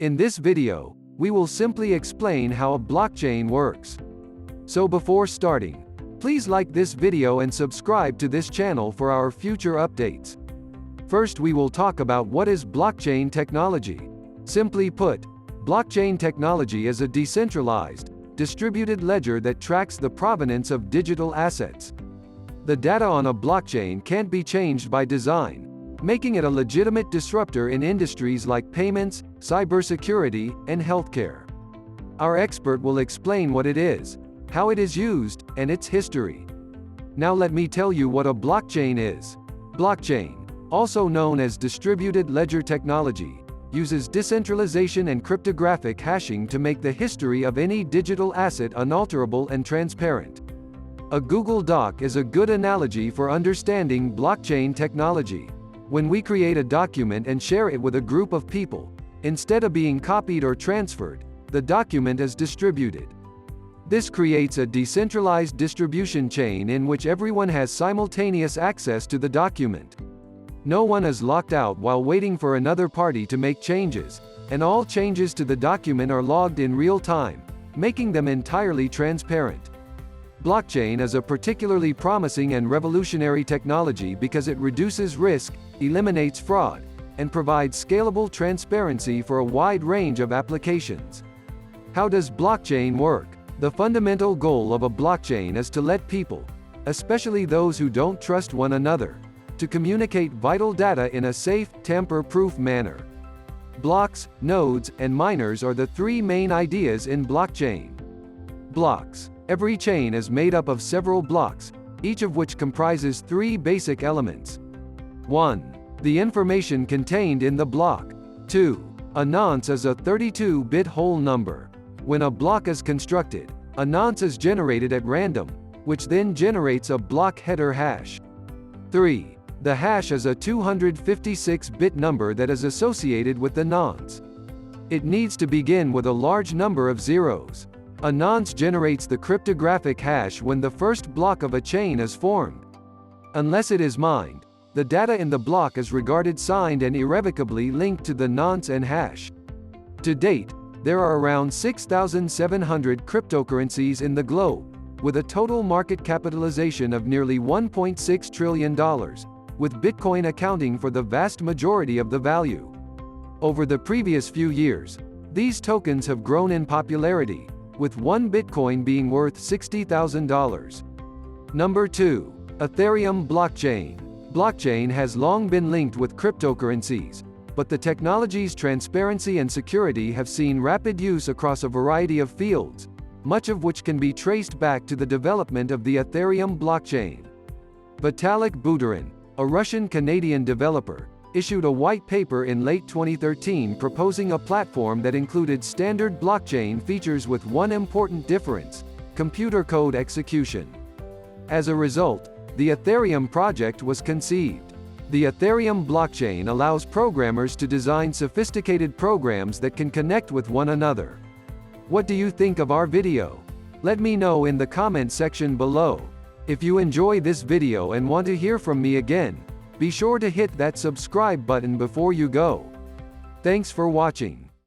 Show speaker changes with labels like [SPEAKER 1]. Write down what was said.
[SPEAKER 1] In this video, we will simply explain how a blockchain works. So before starting, please like this video and subscribe to this channel for our future updates. First, we will talk about what is blockchain technology. Simply put, blockchain technology is a decentralized, distributed ledger that tracks the provenance of digital assets. The data on a blockchain can't be changed by design, making it a legitimate disruptor in industries like payments, cybersecurity, and healthcare. Our expert will explain what it is, how it is used, and its history. Now let me tell you what a blockchain is. Blockchain, also known as distributed ledger technology, uses decentralization and cryptographic hashing to make the history of any digital asset unalterable and transparent. A Google Doc is a good analogy for understanding blockchain technology. When we create a document and share it with a group of people, instead of being copied or transferred, the document is distributed. This creates a decentralized distribution chain in which everyone has simultaneous access to the document. No one is locked out while waiting for another party to make changes, and all changes to the document are logged in real time, making them entirely transparent. Blockchain is a particularly promising and revolutionary technology because it reduces risk, eliminates fraud, and provides scalable transparency for a wide range of applications. How does blockchain work? The fundamental goal of a blockchain is to let people, especially those who don't trust one another, to communicate vital data in a safe, tamper-proof manner. Blocks, nodes, and miners are the three main ideas in blockchain. Blocks. Every chain is made up of several blocks, each of which comprises three basic elements. 1. The information contained in the block. 2. A nonce is a 32-bit whole number. When a block is constructed, a nonce is generated at random, which then generates a block header hash. 3. The hash is a 256-bit number that is associated with the nonce. It needs to begin with a large number of zeros. A nonce generates the cryptographic hash when the first block of a chain is formed. Unless it is mined, the data in the block is regarded signed and irrevocably linked to the nonce and hash. To date, there are around 6,700 cryptocurrencies in the globe, with a total market capitalization of nearly $1.6 trillion, with Bitcoin accounting for the vast majority of the value. Over the previous few years, these tokens have grown in popularity, with one Bitcoin being worth $60,000. Number 2. Ethereum Blockchain. Blockchain has long been linked with cryptocurrencies, but the technology's transparency and security have seen rapid use across a variety of fields, much of which can be traced back to the development of the Ethereum blockchain. Vitalik Buterin, a Russian-Canadian developer, issued a white paper in late 2013 proposing a platform that included standard blockchain features with one important difference: computer code execution. As a result, the Ethereum project was conceived. The Ethereum blockchain allows programmers to design sophisticated programs that can connect with one another. What do you think of our video? Let me know in the comment section below. If you enjoy this video and want to hear from me again, be sure to hit that subscribe button before you go. Thanks for watching.